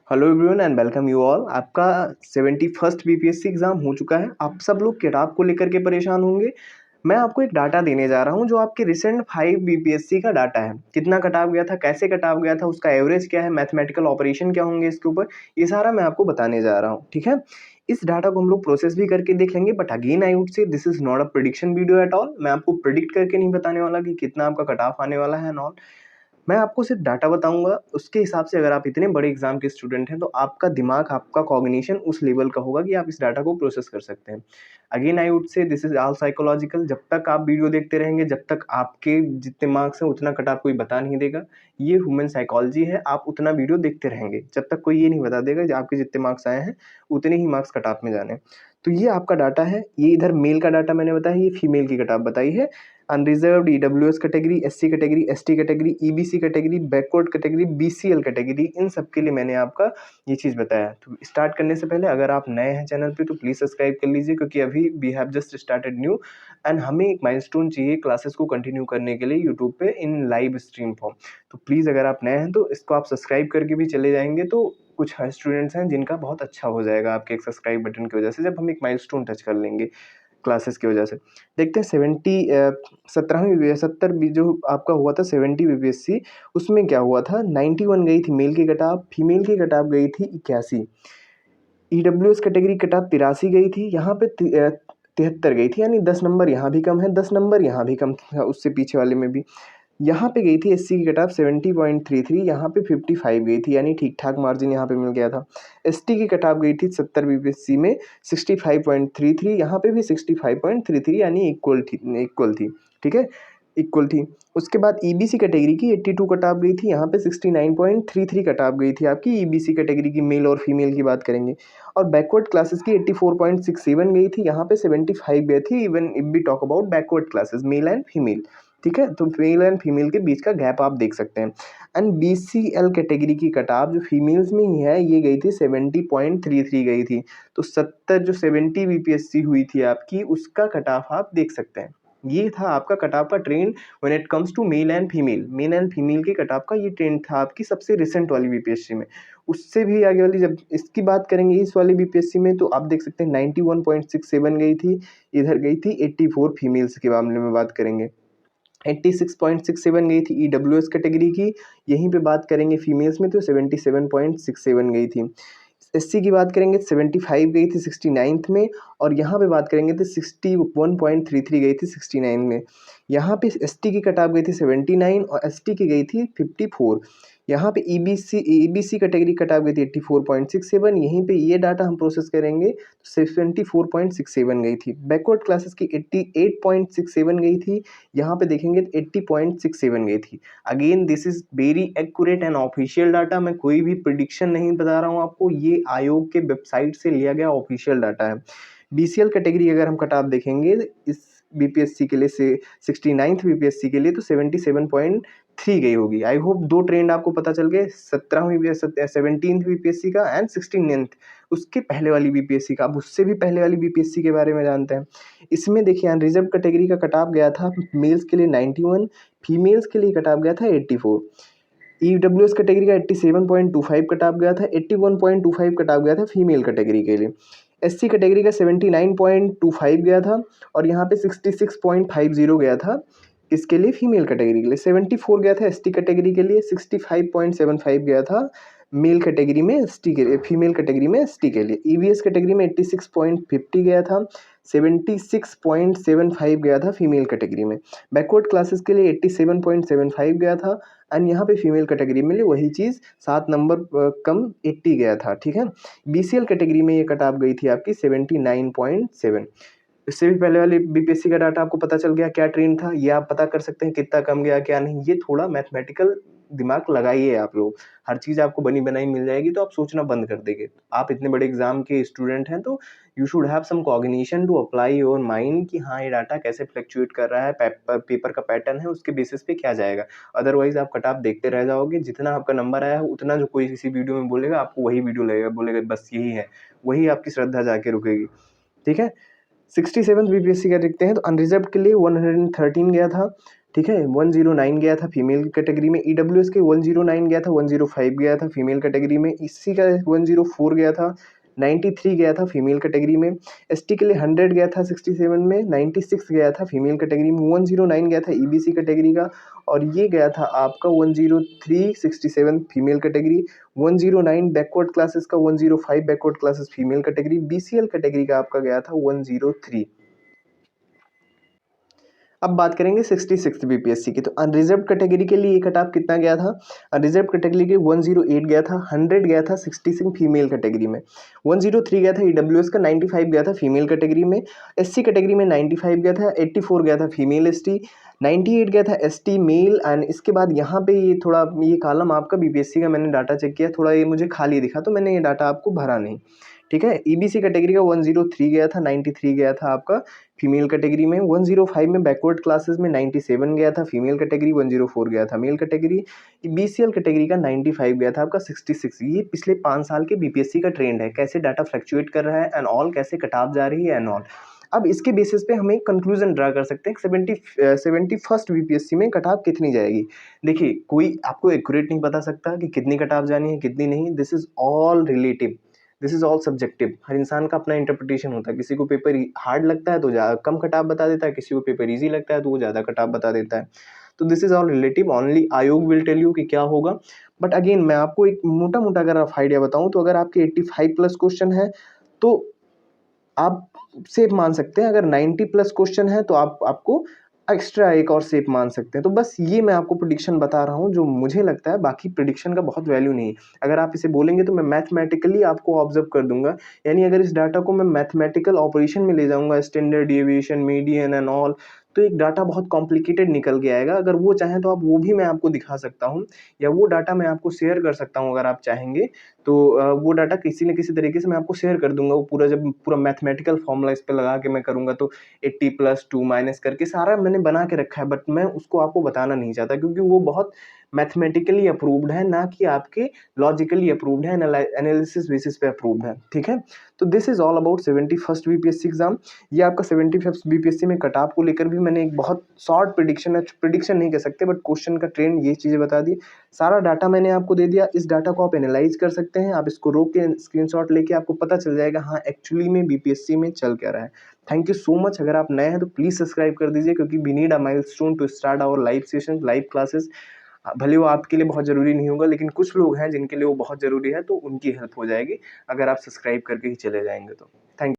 Hello everyone and welcome you all. आपका 71st BPSC exam हो चुका है। आप सब लोग किताब को लेकर के परेशान होंगे। मैं आपको एक डाटा देने जा रहा हूं जो आपके रिसेंट 5 बीपीएससी का डाटा है। कितना कटाव गया था, कैसे कटाव गया था, उसका एवरेज क्या है, मैथमेटिकल ऑपरेशन क्या होंगे इसके ऊपर, ये सारा मैं आपको बताने जा रहा हूँ। ठीक है, इस डाटा को हम लोग प्रोसेस भी करके देख लेंगे, but again I would say this is not a prediction video at all. मैं आपको प्रिडिक्ट करके नहीं बताने वाला कि कितना आपका कट ऑफ आने वाला है एंड ऑल। मैं आपको सिर्फ डाटा बताऊंगा, उसके हिसाब से अगर आप इतने बड़े एग्जाम के स्टूडेंट हैं तो आपका दिमाग, आपका कॉग्निशन उस लेवल का होगा कि आप इस डाटा को प्रोसेस कर सकते हैं। Again I would say this is all psychological. जब तक आप वीडियो देखते रहेंगे, जब तक आपके जितने मार्क्स हैं उतना कट ऑफ कोई बता नहीं देगा। ये ह्यूमन साइकोलॉजी है। आप उतना वीडियो देखते रहेंगे जब तक कोई ये नहीं बता देगा कि आपके जितने मार्क्स आए हैं उतने ही मार्क्स कट ऑफ में जाने। तो ये आपका डाटा है। ये इधर मेल का डाटा मैंने बताया, ये फीमेल की कट ऑफ बताई है। Unreserved, EWS category, SC category, ST category, EBC category, backward category, BCL category, इन सब के लिए मैंने आपका ये चीज़ बताया। तो स्टार्ट करने से पहले अगर आप नए हैं चैनल पे तो प्लीज़ सब्सक्राइब कर लीजिए, क्योंकि अभी we have just started new and हमें एक माइलस्टोन चाहिए क्लासेस को कंटिन्यू करने के लिए यूट्यूब पे इन लाइव स्ट्रीम फॉर्म। तो प्लीज़ अगर आप नए हैं तो इसको आप सब्सक्राइब करके भी चले जाएंगे तो कुछ स्टूडेंट्स हैं जिनका बहुत अच्छा हो जाएगा आपके एक सब्सक्राइब बटन की वजह से, जब हम एक माइलस्टोन टच कर लेंगे क्लासेस की वजह से। देखते हैं 70 जो आपका हुआ था 70 बीपीएससी, उसमें क्या हुआ था। 91 गई थी मेल की कटाव, फीमेल की कटाव गई थी 81। ईडब्ल्यूएस कैटेगरी कटाव 83 गई थी, यहाँ पे 73 गई थी, यानी 10 नंबर यहाँ भी कम है, 10 नंबर यहाँ भी कम था उससे पीछे वाले में भी। यहाँ पे गई थी एससी की कट-ऑफ 70.33, यहाँ पे 55 गई थी, यानी ठीक-ठाक मार्जिन यहाँ पे मिल गया था। एसटी की कट-ऑफ गई थी 70 बीपीएससी में 65.33, यहाँ पे भी 65.33, यानी इक्वल थी। ठीक है, इक्वल थी। उसके बाद ईबीसी कैटेगरी की 82 कट-ऑफ गई थी, यहाँ पे 69.33 कट-ऑफ गई थी आपकी ईबीसी कैटेगरी की। मेल और फीमेल की बात करेंगे। और बैकवर्ड क्लासेस की 84.67 गई थी, यहाँ पे 75 गई थी। Even if we talk about backward classes male and female, ठीक है, तो मेल एंड फीमेल के बीच का गैप आप देख सकते हैं। एंड बीसीएल कैटेगरी की कटाव जो फीमेल्स में ही है, ये गई थी 70.33 गई थी। तो 70 बीपीएससी हुई थी आपकी, उसका कटाव आप देख सकते हैं। ये था आपका कटाव का trend when it comes to male and female के कटाव का ये ट्रेंड था आपकी सबसे रिसेंट वाली बीपीएससी में। उससे भी आगे वाली जब इसकी बात करेंगे इस वाली बीपीएससी में, तो आप देख सकते हैं 91.67 गई थी, इधर गई थी 84 फीमेल्स के मामले में बात करेंगे। 86.67 गई थी ईडब्ल्यूएस कैटेगरी की। यहीं पे बात करेंगे फीमेल्स में तो 77.67 गई थी। एससी की बात करेंगे 75 गई थी 69th में, और यहाँ पे बात करेंगे तो 61.33 गई थी 69 में। यहाँ पे एसटी की कट ऑफ गई थी 79 और एसटी की गई थी 54। यहाँ पे ईबीसी कैटेगरी कट ऑफ गई थी 84.67। यहीं पे ये डाटा हम प्रोसेस करेंगे तो 74.67 गई थी। बैकवर्ड क्लासेस की 88.67 गई थी, यहाँ पे देखेंगे 80.67 गई थी। Again this is very accurate and official data. मैं कोई भी प्रिडिक्शन नहीं बता रहा हूँ आपको, ये आयोग के वेबसाइट से लिया गया ऑफिशियल डाटा है। बीसीएल कैटेगरी अगर हम कट-ऑफ देखेंगे इस बीपीएससी के लिए से 69th बीपीएससी के लिए, तो 77.3 गई होगी। आई होप दो ट्रेंड आपको पता चल गए, 17th बीपीएससी का एंड 16th उसके पहले वाली बीपीएससी का। अब उससे भी पहले वाली बीपीएससी के बारे में जानते हैं। इसमें देखिए अनरिजर्व कैटेगरी का कट ऑफ गया था मेल्स के लिए 91, फीमेल्स के लिए कट ऑफ गया था 84। ईडब्ल्यूएस कैटेगरी का 87.25 कट ऑफ गया था, 81.25 कट ऑफ गया था फीमेल कैटेगरी के लिए। एससी कैटेगरी का 79.25 गया था, और यहाँ पे 66.50 गया था इसके लिए फीमेल कैटेगरी के लिए। 74 गया था एसटी कैटेगरी के लिए, 65.75 गया था मेल कैटेगरी में एसटी के लिए, फीमेल कैटेगरी में एसटी के लिए। ईवीएस कैटेगरी में 86.50 गया था, 76.75 गया था फीमेल कैटेगरी में। बैकवर्ड क्लासेस के लिए 87.75 गया था, एंड यहाँ पे फीमेल कैटेगरी में वही चीज़ 7 नंबर कम 80 गया था। ठीक है, बीसीएल कैटेगरी में ये कट ऑफ गई थी आपकी 79.7। इससे भी पहले वाले बीपीएससी का डाटा आपको पता चल गया क्या ट्रेंड था, ये आप पता कर सकते हैं कितना कम गया क्या नहीं। ये थोड़ा मैथमेटिकल दिमाग लगाइए आप लोग, हर चीज़ आपको बनी बनाई मिल जाएगी तो आप सोचना बंद कर देंगे। आप इतने बड़े एग्जाम के स्टूडेंट हैं तो you should have some cognition to apply your mind कि हाँ ये डाटा कैसे फ्लक्चुएट कर रहा है, पेपर का पैटर्न है उसके बेसिस पे क्या जाएगा। अदरवाइज आप कट ऑफ देखते रह जाओगे, जितना आपका नंबर आया है उतना जो कोई किसी वीडियो में बोलेगा आपको वही वीडियो लगेगा, बोलेगा बस यही है, वही आपकी श्रद्धा जाके रुकेगी। ठीक है, 67 बीपीएससी का देखते हैं तो अनरिजर्व के लिए 113 गया था, ठीक है। 109 गया था फीमेल कैटेगरी में, ईडब्ल्यूएस के 109 गया था, 105 गया था फीमेल कैटेगरी में, एससी का 104 गया था, 93 गया था फीमेल कैटेगरी में, एसटी के लिए 100 गया था 67 में, 96 गया था फीमेल कैटेगरी में, 109 गया था ईबीसी कैटेगरी का, और ये गया था आपका 103 67 फीमेल कैटेगरी, 109 बैकवर्ड क्लासेस का, 105 backward classes female category, BCL category का आपका गया था 103। अब बात करेंगे 66 बीपीएससी की। तो अनरिजर्व कैटेगरी के लिए ये कट ऑफ कितना गया था? अनरिजर्व कैटेगरी के 108 गया था, 100 गया था 66 फीमेल कैटेगरी में, 103 गया था ईडब्ल्यूएस का, 95 गया था फीमेल कैटेगरी में, एससी कैटेगरी में 95 गया था, 84 गया था फीमेल एसटी, 98 गया था एसटी मेल। एंड इसके बाद यहाँ पे ये थोड़ा ये कॉलम आपका बीपीएससी का मैंने डाटा चेक किया, थोड़ा ये मुझे खाली दिखा तो मैंने ये डाटा आपको भरा नहीं। ठीक है। ईबीसी कैटेगरी का 103 गया था, 93 गया था आपका फीमेल कैटेगरी में, 105 में बैकवर्ड क्लासेस में 97 गया था फीमेल कैटेगरी, 104 गया था मेल कैटेगरी, बीसीएल कैटेगरी का 95 गया था आपका 66। ये पिछले 5 साल के बीपीएससी का ट्रेंड है, कैसे डाटा फ्लक्चुएट कर रहा है एंड ऑल, कैसे कटाव जा रही है एंड ऑल। अब इसके बेसिस पे हम एक कंक्लूजन ड्रा कर सकते हैं 71st बीपीएससी में कटाव कितनी जाएगी। देखिए, कोई आपको एक्यूरेट नहीं बता सकता कि कितनी कटाव जानी है कितनी नहीं, this is all relative, this is all subjective. हर इंसान का अपना इंटरप्रिटेशन होता है, किसी को पेपर हार्ड लगता है तो कम कटाव बता देता है, किसी को पेपर ईजी लगता है तो वो ज़्यादा कटाव बता देता है। तो this is all relative, only आयोग विल टेल यू कि क्या होगा। बट अगेन मैं आपको एक मोटा मोटा अगर आप आइडिया बताऊं तो अगर आपके 85 प्लस क्वेश्चन है तो आप सेफ मान सकते हैं, अगर 90 प्लस क्वेश्चन है तो आपको एक्स्ट्रा एक और सेफ मान सकते हैं। तो बस ये मैं आपको प्रेडिक्शन बता रहा हूँ जो मुझे लगता है, बाकी प्रेडिक्शन का बहुत वैल्यू नहीं है। अगर आप इसे बोलेंगे तो मैं मैथमेटिकली आपको ऑब्जर्व कर दूंगा, यानी अगर इस डाटा को मैं मैथमेटिकल ऑपरेशन में ले जाऊंगा, standard deviation, median and all, तो एक डाटा बहुत कॉम्प्लिकेटेड निकल के आएगा। अगर वो चाहें तो आप वो भी मैं आपको दिखा सकता हूँ, या वो डाटा मैं आपको शेयर कर सकता हूँ अगर आप चाहेंगे तो। वो डाटा किसी न किसी तरीके से मैं आपको शेयर कर दूंगा, वो पूरा जब पूरा मैथमेटिकल फॉर्मूला इस पे लगा के मैं करूंगा तो 80 प्लस 2 माइनस करके सारा मैंने बना के रखा है, बट मैं उसको आपको बताना नहीं चाहता क्योंकि वो बहुत मैथमेटिकली अप्रूव्ड है, ना कि आपके लॉजिकली अप्रूव्ड है, एनालिसिस बेसिस पे अप्रूव्ड है। ठीक है। तो this is all about 71st BPSC exam. ये आपका 75th बीपीएससी में कट-ऑफ को लेकर भी मैंने एक बहुत शॉर्ट प्रिडिक्शन नहीं कह सकते बट क्वेश्चन का ट्रेंड, ये चीज़ें बता दी। सारा डाटा मैंने आपको दे दिया, इस डाटा को आप एनालाइज कर सकते हैं, आप इसको रोक के स्क्रीनशॉट लेके आपको पता चल जाएगा हाँ एक्चुअली में बीपीएससी में चल क्या रहा है। Thank you so much. अगर आप नए हैं तो प्लीज़ सब्सक्राइब कर दीजिए क्योंकि we need a milestone to start our live session, live classes. भले वो आपके लिए बहुत ज़रूरी नहीं होगा लेकिन कुछ लोग हैं जिनके लिए वो बहुत ज़रूरी है, तो उनकी हेल्प हो जाएगी अगर आप सब्सक्राइब करके ही चले जाएंगे तो। थैंक